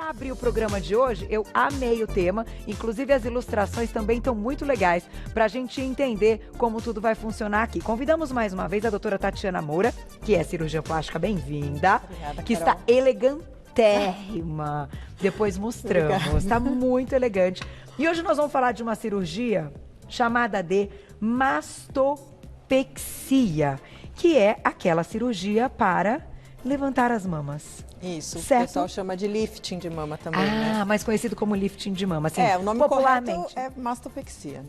Para abrir o programa de hoje, eu amei o tema, inclusive as ilustrações também estão muito legais para a gente entender como tudo vai funcionar aqui. Convidamos mais uma vez a doutora Tatiana Moura, que é cirurgiã plástica, bem-vinda, que está elegantérrima. Depois mostramos, está muito elegante. E hoje nós vamos falar de uma cirurgia chamada de mastopexia, que é aquela cirurgia para levantar as mamas. Isso, certo? O pessoal chama de lifting de mama também, né? Mais conhecido como lifting de mama, assim, o nome popularmente. correto é mastopexia, né?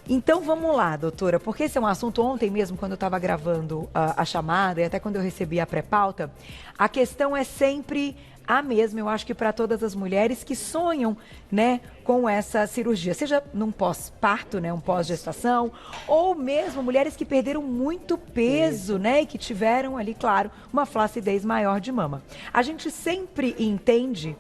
Então vamos lá, doutora, porque esse é um assunto ontem mesmo, quando eu estava gravando a chamada e até quando eu recebi a pré-pauta, a questão é sempre a mesma, eu acho que para todas as mulheres que sonham, né, com essa cirurgia, seja num pós-parto, né, um pós-gestação, ou mesmo mulheres que perderam muito peso, né, e que tiveram ali, claro, uma flacidez maior de mama. A gente sempre entende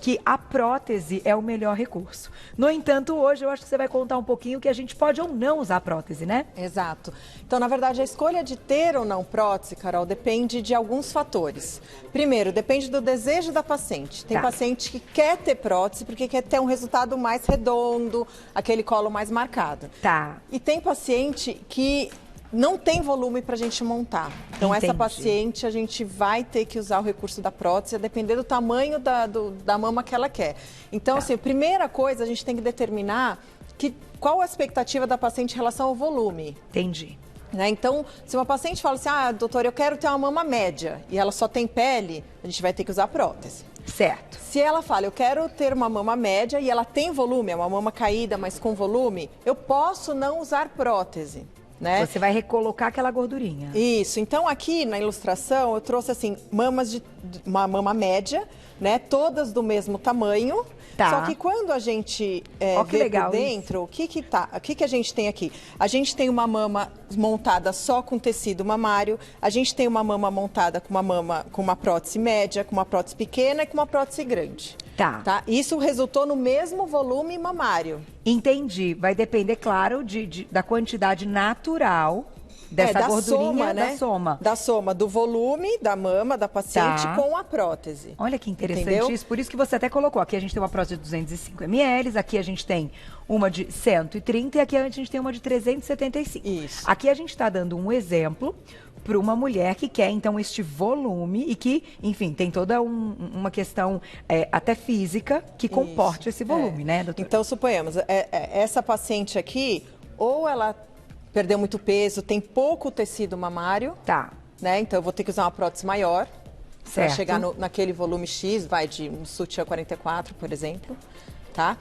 que a prótese é o melhor recurso. No entanto, hoje eu acho que você vai contar um pouquinho que a gente pode ou não usar prótese, né? Exato. Então, na verdade, a escolha de ter ou não prótese, Carol, depende de alguns fatores. Primeiro, depende do desejo da paciente. Tem paciente que quer ter prótese porque quer ter um resultado mais redondo, aquele colo mais marcado. Tá. E tem paciente que não tem volume para a gente montar. Então, Entendi. essa paciente, a gente vai ter que usar o recurso da prótese, a depender do tamanho da mama que ela quer. Então, assim, a primeira coisa, a gente tem que determinar qual a expectativa da paciente em relação ao volume. Entendi. Né? Então, se uma paciente fala assim, doutor, eu quero ter uma mama média, e ela só tem pele, a gente vai ter que usar prótese. Certo. Se ela fala, eu quero ter uma mama média e ela tem volume, é uma mama caída, mas com volume, eu posso não usar prótese. Né? Você vai recolocar aquela gordurinha. Isso. Então, aqui na ilustração, eu trouxe assim, uma mama média, né? Todas do mesmo tamanho. Tá. Só que quando a gente vê por dentro, o que a gente tem aqui? A gente tem uma mama montada só com tecido mamário, a gente tem uma mama montada com uma prótese média, com uma prótese pequena e com uma prótese grande. Tá. Isso resultou no mesmo volume mamário. Entendi. Vai depender, claro, da quantidade natural dessa gordurinha, soma, né? Da soma do volume da mama da paciente com a prótese. Olha que interessante. Entendeu? Isso. Por isso que você até colocou. Aqui a gente tem uma prótese de 205 ml, aqui a gente tem uma de 130 e aqui a gente tem uma de 375. Isso. Aqui a gente está dando um exemplo para uma mulher que quer, então, este volume e que, enfim, tem toda uma questão até física que comporte esse volume, né, doutora? Então, suponhamos, essa paciente aqui, ou ela perdeu muito peso, tem pouco tecido mamário, né? Então, eu vou ter que usar uma prótese maior para chegar naquele volume X, vai de um sutiã 44, por exemplo, tá?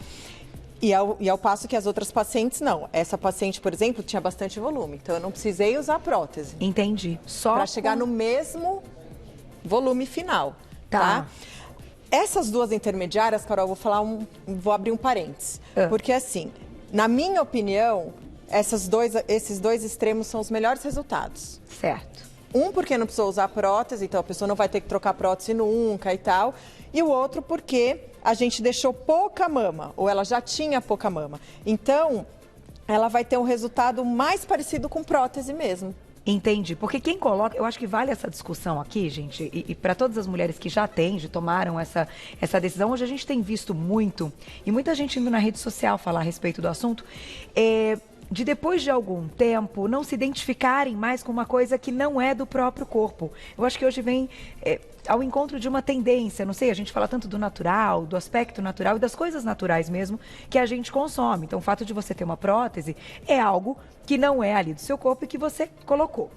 E ao passo que as outras pacientes, não. Essa paciente, por exemplo, tinha bastante volume. Então, eu não precisei usar prótese. Entendi. Só para chegar no mesmo volume final, tá? Essas duas intermediárias, Carol, vou abrir um parênteses. Porque, assim, na minha opinião, esses dois extremos são os melhores resultados. Certo. Porque não precisou usar prótese, então a pessoa não vai ter que trocar prótese nunca e tal. E o outro porque a gente deixou pouca mama, ou ela já tinha pouca mama. Então, ela vai ter um resultado mais parecido com prótese mesmo. Entendi, porque quem coloca, eu acho que vale essa discussão aqui, gente, e para todas as mulheres que já tomaram essa decisão, hoje a gente tem visto muito, e muita gente indo na rede social falar a respeito do assunto, de depois de algum tempo não se identificarem mais com uma coisa que não é do próprio corpo. Eu acho que hoje vem ao encontro de uma tendência, não sei, a gente fala tanto do natural, do aspecto natural e das coisas naturais mesmo que a gente consome. Então o fato de você ter uma prótese é algo que não é ali do seu corpo e que você colocou.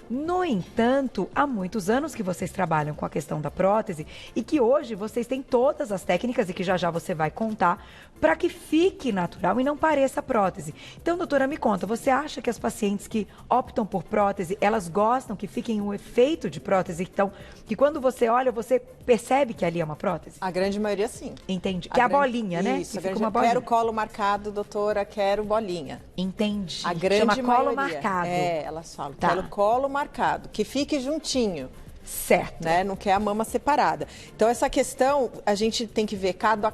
No entanto, há muitos anos que vocês trabalham com a questão da prótese e que hoje vocês têm todas as técnicas e que já você vai contar para que fique natural e não pareça prótese. Então, doutora, me conta, você acha que as pacientes que optam por prótese, elas gostam que fiquem um efeito de prótese? Então, que quando você olha, você percebe que ali é uma prótese? A grande maioria, sim. Entendi. Que é a bolinha, né? Isso, que fica uma bolinha. Quero colo marcado, doutora, quero bolinha. Entendi. A grande Chama maioria. colo marcado. Elas falam, quero colo marcado, que fique juntinho. Certo. Né? Não quer a mama separada. Então, essa questão, a gente tem que ver cada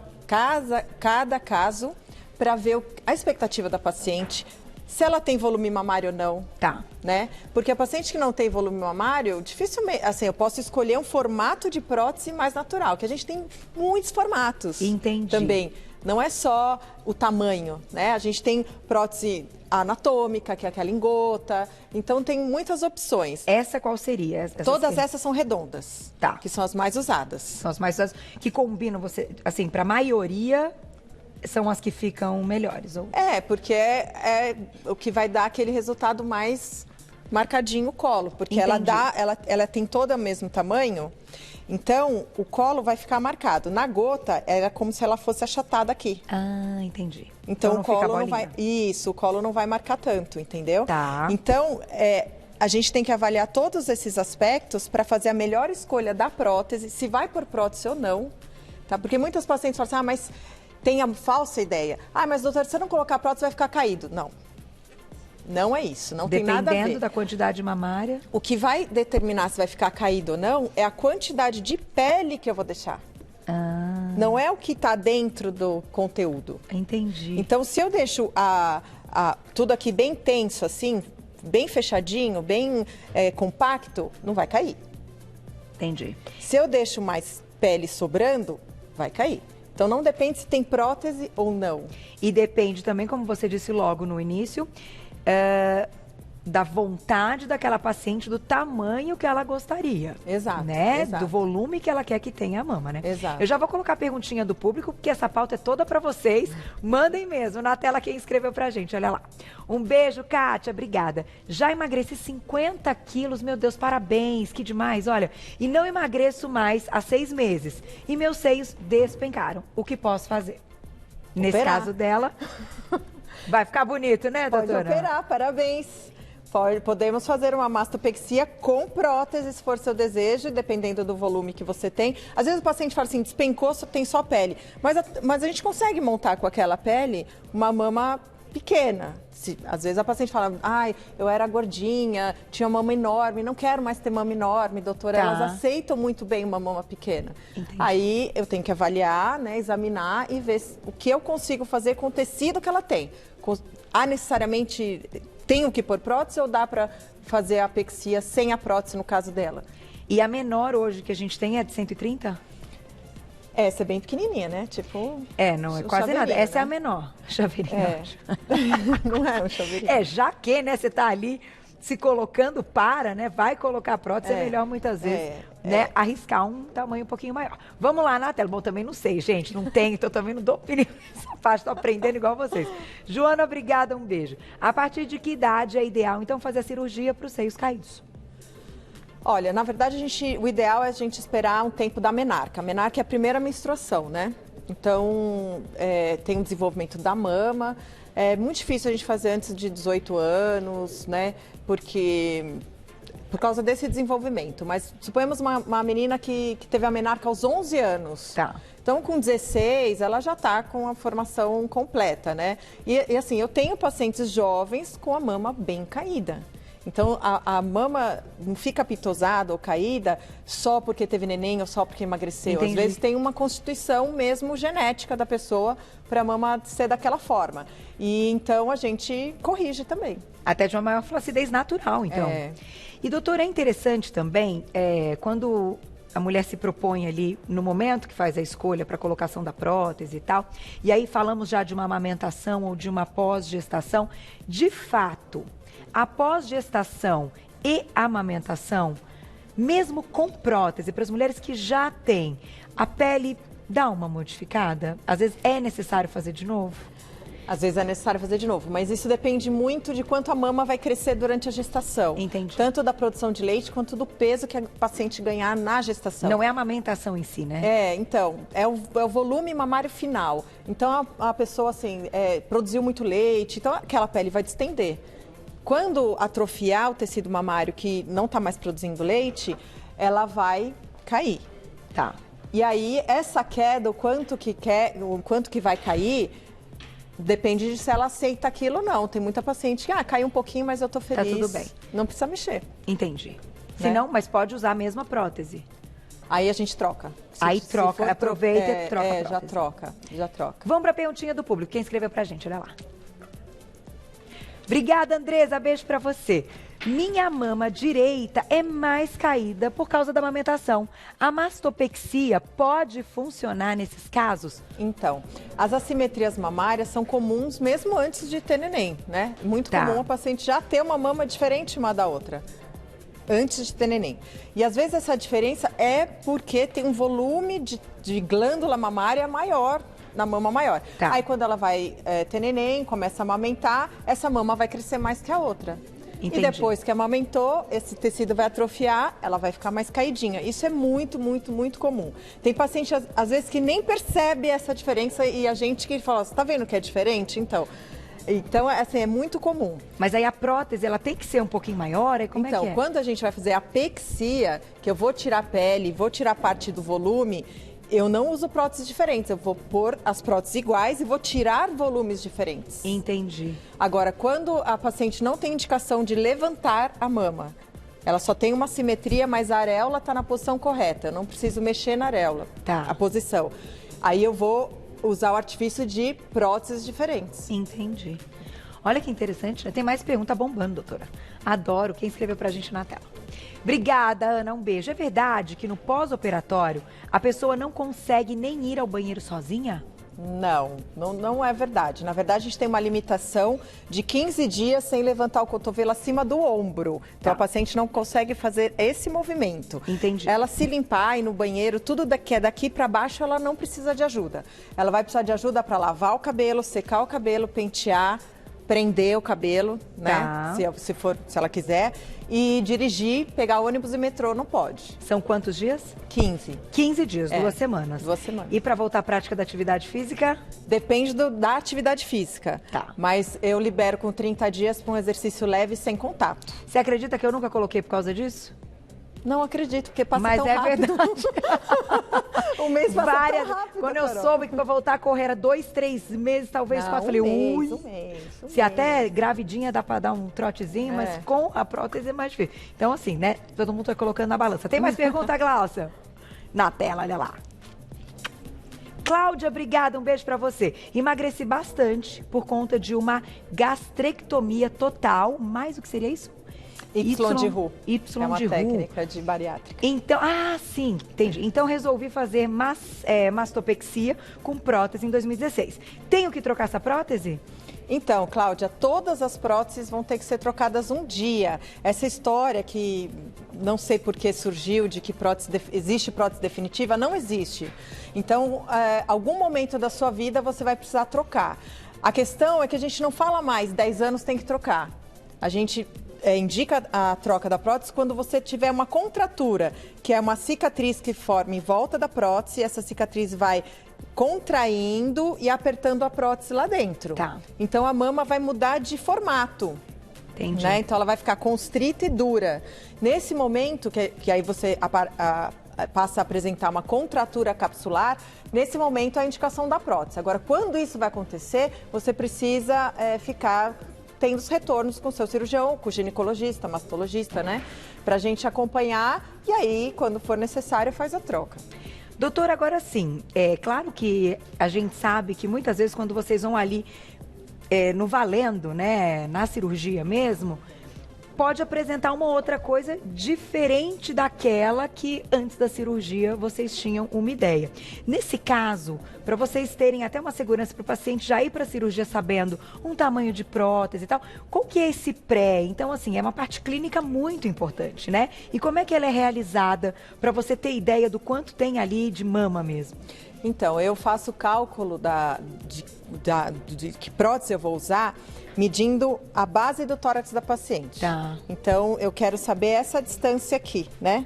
caso para ver a expectativa da paciente, se ela tem volume mamário ou não. Tá. Né? Porque a paciente que não tem volume mamário, dificilmente, assim, eu posso escolher um formato de prótese mais natural, que a gente tem muitos formatos. Entendi. Também. Não é só o tamanho, né? A gente tem prótese anatômica, que é aquela em gota. Então, tem muitas opções. Essa qual seria? Todas essas são redondas. Tá. Que são as mais usadas. São as mais usadas. Que combinam você, assim, para a maioria, são as que ficam melhores. Ou... porque é o que vai dar aquele resultado mais marcadinho o colo. Porque ela tem todo o mesmo tamanho. Então, o colo vai ficar marcado. Na gota, era como se ela fosse achatada aqui. Ah, entendi. Então o colo não vai... Isso, o colo não vai marcar tanto, entendeu? Tá. Então, a gente tem que avaliar todos esses aspectos para fazer a melhor escolha da prótese, se vai por prótese ou não. Tá? Porque muitas pacientes falam assim, mas tem a falsa ideia. Mas doutora, se eu não colocar prótese, vai ficar caído. Não. Não é isso, não tem nada a ver. Dependendo da quantidade mamária. O que vai determinar se vai ficar caído ou não é a quantidade de pele que eu vou deixar. Não é o que está dentro do conteúdo. Entendi. Então, se eu deixo tudo aqui bem tenso, assim, bem fechadinho, bem compacto, não vai cair. Entendi. Se eu deixo mais pele sobrando, vai cair. Então, não depende se tem prótese ou não. E depende também, como você disse logo no início, da vontade daquela paciente, do tamanho que ela gostaria. Exato, né? exato. Do volume que ela quer que tenha a mama, né? Exato. Eu já vou colocar a perguntinha do público, porque essa pauta é toda pra vocês. Mandem mesmo na tela quem escreveu pra gente, olha lá. Um beijo, Kátia, obrigada. Já emagreci 50 quilos, meu Deus, parabéns, que demais, olha. E não emagreço mais há 6 meses. E meus seios despencaram. O que posso fazer? Nesse caso dela, vai ficar bonito, né, doutora? Pode operar, parabéns. Podemos fazer uma mastopexia com prótese, se for seu desejo, dependendo do volume que você tem. Às vezes o paciente fala assim, despencou, tem só pele. Mas a gente consegue montar com aquela pele uma mama pequena. Às vezes a paciente fala, eu era gordinha, tinha mama enorme, não quero mais ter mama enorme, doutora. Elas aceitam muito bem uma mama pequena. Entendi. Aí eu tenho que avaliar, né, examinar e ver o que eu consigo fazer com o tecido que ela tem. Necessariamente... Tenho que pôr prótese ou dá para fazer a apexia sem a prótese no caso dela? E a menor hoje que a gente tem é de 130? Essa é bem pequenininha, né? Tipo... não é quase nada. Essa, né? É a menor. Chaveirinho. Não é um chaveirinho. Já que, né, você tá ali se colocando né? Vai colocar prótese, é melhor muitas vezes, né? Arriscar um tamanho um pouquinho maior. Vamos lá na tela. Bom, também não sei, gente. Não tenho, então também não dou opinião nessa parte. Tô aprendendo igual vocês. Joana, obrigada, um beijo. A partir de que idade é ideal, então, fazer a cirurgia para os seios caídos? Olha, na verdade, o ideal é a gente esperar um tempo da menarca. A menarca é a primeira menstruação, né? Então, tem o desenvolvimento da mama. É muito difícil a gente fazer antes de 18 anos, né? Por causa desse desenvolvimento. Mas suponhamos uma menina que teve a menarca aos 11 anos. Tá. Então, com 16, ela já está com a formação completa, né? E assim, eu tenho pacientes jovens com a mama bem caída. Então, a mama não fica pitosada ou caída só porque teve neném ou só porque emagreceu. Entendi. Às vezes tem uma constituição mesmo genética da pessoa para a mama ser daquela forma. E então a gente corrige também. Até de uma maior flacidez natural, então. E, doutora, é interessante também, quando a mulher se propõe ali, no momento que faz a escolha para a colocação da prótese e tal, e aí falamos já de uma amamentação ou de uma pós-gestação, de fato... A pós-gestação e amamentação, mesmo com prótese, para as mulheres que já têm, a pele dá uma modificada? Às vezes é necessário fazer de novo? Às vezes é necessário fazer de novo, mas isso depende muito de quanto a mama vai crescer durante a gestação. Entendi. Tanto da produção de leite quanto do peso que a paciente ganhar na gestação. Não é a amamentação em si, né? Então, é o volume mamário final. Então, a pessoa, assim, produziu muito leite, então aquela pele vai distender. Quando atrofiar o tecido mamário que não está mais produzindo leite, ela vai cair. Tá. E aí, essa queda, o quanto que vai cair, depende de se ela aceita aquilo ou não. Tem muita paciente que, caiu um pouquinho, mas eu tô feliz. Tá tudo bem. Não precisa mexer. Entendi. Se não, mas pode usar a mesma prótese. Aí a gente troca. Aproveita e troca a prótese. Já troca. Vamos para a perguntinha do público. Quem escreveu pra gente? Olha lá. Obrigada, Andresa. Beijo pra você. Minha mama direita é mais caída por causa da amamentação. A mastopexia pode funcionar nesses casos? Então, as assimetrias mamárias são comuns mesmo antes de ter neném, né? Muito comum a paciente já ter uma mama diferente uma da outra, antes de ter neném. E às vezes essa diferença é porque tem um volume de glândula mamária maior na mama maior. Aí quando ela vai ter neném, começa a amamentar, essa mama vai crescer mais que a outra. Entendi. E depois que amamentou, esse tecido vai atrofiar, ela vai ficar mais caidinha. Isso é muito, muito, muito comum. Tem paciente, às vezes, que nem percebe essa diferença e a gente que fala, você tá vendo que é diferente? Então, assim, é muito comum. Mas aí a prótese, ela tem que ser um pouquinho maior? Como é que é? Então, quando a gente vai fazer a apexia, que eu vou tirar a pele, vou tirar parte do volume, eu não uso próteses diferentes, eu vou pôr as próteses iguais e vou tirar volumes diferentes. Entendi. Agora, quando a paciente não tem indicação de levantar a mama, ela só tem uma simetria, mas a areola está na posição correta, eu não preciso mexer na areola, a posição. Aí eu vou usar o artifício de próteses diferentes. Entendi. Olha que interessante, né? Tem mais pergunta bombando, doutora. Adoro quem escreveu pra gente na tela. Obrigada, Ana. Um beijo. É verdade que no pós-operatório a pessoa não consegue nem ir ao banheiro sozinha? Não é verdade. Na verdade, a gente tem uma limitação de 15 dias sem levantar o cotovelo acima do ombro. Então, a paciente não consegue fazer esse movimento. Entendi. Ela se limpar, ir no banheiro, tudo que é daqui para baixo, ela não precisa de ajuda. Ela vai precisar de ajuda para lavar o cabelo, secar o cabelo, pentear, prender o cabelo, né? Se ela quiser. E dirigir, pegar ônibus e metrô, não pode. São quantos dias? 15. 15 dias, 2 semanas. 2 semanas. E para voltar à prática da atividade física? Depende da atividade física. Mas eu libero com 30 dias para um exercício leve sem contato. Você acredita que eu nunca coloquei por causa disso? Não acredito, porque passa tão rápido. Mas é verdade. Um mês passa tão rápido, quando eu soube que pra voltar a correr era 2, 3 meses, talvez 4, eu falei, ui. Um mês. Até gravidinha dá pra dar um trotezinho, mas com a prótese é mais difícil. Então, assim, né? Todo mundo tá colocando na balança. Tem mais pergunta, Glaucia? Na tela, olha lá. Cláudia, obrigada, um beijo pra você. Emagreci bastante por conta de uma gastrectomia total. Mais o que seria isso? Y de Roux. É uma técnica de bariátrica. Então, sim, entendi. Então, resolvi fazer mastopexia com prótese em 2016. Tenho que trocar essa prótese? Então, Cláudia, todas as próteses vão ter que ser trocadas um dia. Essa história que não sei por que surgiu de que existe prótese definitiva, não existe. Então, algum momento da sua vida você vai precisar trocar. A questão é que a gente não fala mais 10 anos tem que trocar. A gente indica a troca da prótese quando você tiver uma contratura, que é uma cicatriz que forma em volta da prótese, e essa cicatriz vai contraindo e apertando a prótese lá dentro. Então a mama vai mudar de formato. Entendi. Né? Então ela vai ficar constrita e dura. Nesse momento, que aí você passa a apresentar uma contratura capsular, nesse momento é a indicação da prótese. Agora, quando isso vai acontecer, você precisa ficar tendo os retornos com o seu cirurgião, com o ginecologista, mastologista, né? Pra gente acompanhar e aí, quando for necessário, faz a troca. Doutora, agora sim, é claro que a gente sabe que muitas vezes quando vocês vão ali no valendo, né, na cirurgia mesmo, pode apresentar uma outra coisa diferente daquela que antes da cirurgia vocês tinham uma ideia. Nesse caso, para vocês terem até uma segurança para o paciente já ir para a cirurgia sabendo um tamanho de prótese e tal, qual que é esse pré? Então, assim, é uma parte clínica muito importante, né? E como é que ela é realizada para você ter ideia do quanto tem ali de mama mesmo? Então, eu faço cálculo de que prótese eu vou usar medindo a base do tórax da paciente. Então, eu quero saber essa distância aqui, né?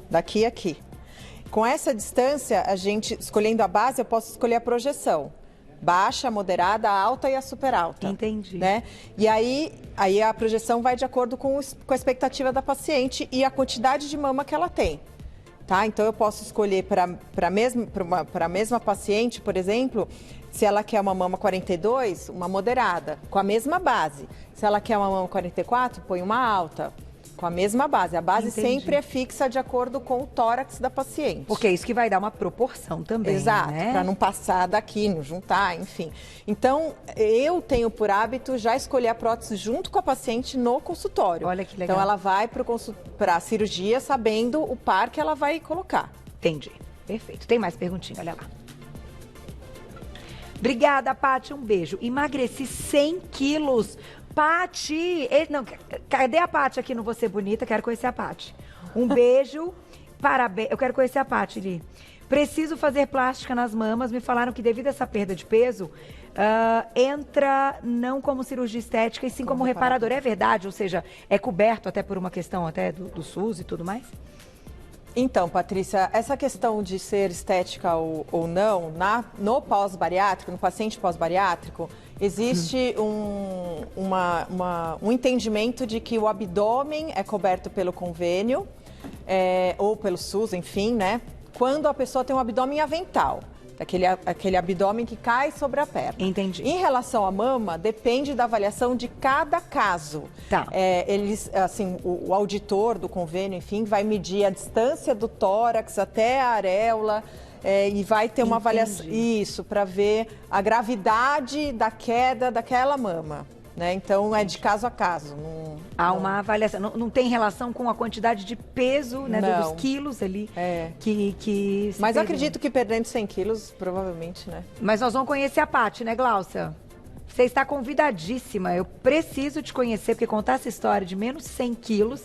Daqui a aqui. Com essa distância, escolhendo a base, eu posso escolher a projeção. Baixa, moderada, alta e a super alta. Entendi. Né? E aí a projeção vai de acordo com a expectativa da paciente e a quantidade de mama que ela tem. Tá? Então, eu posso escolher para a mesma paciente, por exemplo, se ela quer uma mama 42, uma moderada, com a mesma base. Se ela quer uma mama 44, põe uma alta. com a mesma base. A base Entendi. sempre é fixa de acordo com o tórax da paciente. Porque é isso que vai dar uma proporção também, exato, né? Para não passar daqui, não juntar, enfim. Então, eu tenho por hábito já escolher a prótese junto com a paciente no consultório. Olha que legal. Então, ela vai para a cirurgia sabendo o par que ela vai colocar. Entendi. Perfeito. Tem mais perguntinha, olha lá. Obrigada, Paty. Um beijo. Emagreci 100 quilos. Paty! Não, cadê a Paty aqui no Você Bonita? Quero conhecer a Paty. Um beijo. Parabéns. Eu quero conhecer a Paty, Li. Preciso fazer plástica nas mamas. Me falaram que devido a essa perda de peso, entra não como cirurgia estética, e sim como reparador. É verdade? Ou seja, é coberto até por uma questão até do SUS e tudo mais? Então, Patrícia, essa questão de ser estética ou não, no pós-bariátrico, no paciente pós-bariátrico, existe um entendimento de que o abdômen é coberto pelo convênio, ou pelo SUS, enfim, né? Quando a pessoa tem um abdômen avental. Aquele abdômen que cai sobre a perna. Entendi. Em relação à mama, depende da avaliação de cada caso. Tá. O auditor do convênio, enfim, vai medir a distância do tórax até a areola e vai ter uma avaliação. Isso, para ver a gravidade da queda daquela mama. Né? Então, é de caso a caso. Há uma avaliação. Não tem relação com a quantidade de peso, né, dos quilos ali que Mas eu acredito que perdendo 100 quilos, provavelmente, né? Mas nós vamos conhecer a Paty, né, Gláucia? Você está convidadíssima. Eu preciso te conhecer, porque contar essa história de menos 100 quilos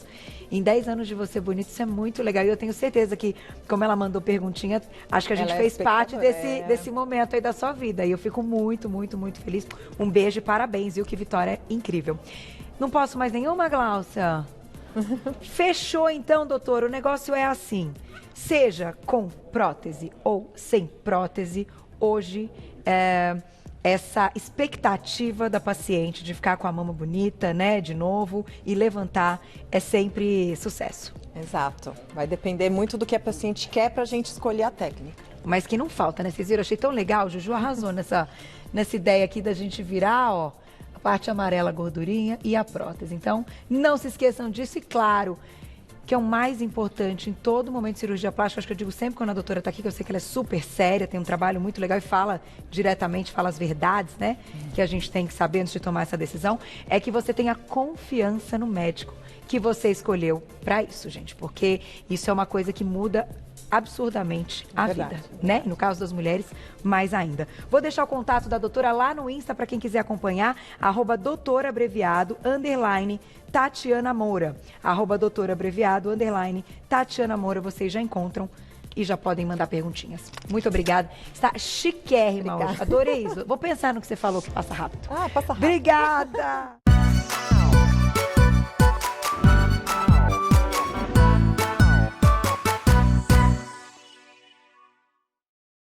em 10 anos de Você Bonito, isso é muito legal. E eu tenho certeza que, como ela mandou perguntinha, acho que a gente fez parte desse momento aí da sua vida. E eu fico muito, muito, muito feliz. Um beijo e parabéns, viu? Que vitória incrível. Não posso mais nenhuma, Gláucia? Fechou então, doutor. O negócio é assim. Seja com prótese ou sem prótese, hoje essa expectativa da paciente de ficar com a mama bonita, né, de novo, e levantar é sempre sucesso. Exato. Vai depender muito do que a paciente quer pra gente escolher a técnica. Mas que não falta, né? Vocês viram? Achei tão legal. Juju arrasou nessa ideia aqui da gente virar, ó, a parte amarela, a gordurinha e a prótese. Então, não se esqueçam disso e, claro, que é o mais importante em todo momento de cirurgia plástica. Acho que eu digo sempre quando a doutora está aqui, que eu sei que ela é super séria, tem um trabalho muito legal e fala diretamente, fala as verdades, né? Que a gente tem que saber antes de tomar essa decisão, é que você tenha confiança no médico que você escolheu para isso, gente. Porque isso é uma coisa que muda absurdamente a vida, né? No caso das mulheres, mais ainda. Vou deixar o contato da doutora lá no Insta para quem quiser acompanhar, @doutorabreviado_Tatiana Moura. @doutorabreviado_ Tatiana Moura, vocês já encontram e já podem mandar perguntinhas. Muito obrigada. Está chiquérrima hoje. Adorei isso. Vou pensar no que você falou, que passa rápido. Passa rápido. Obrigada!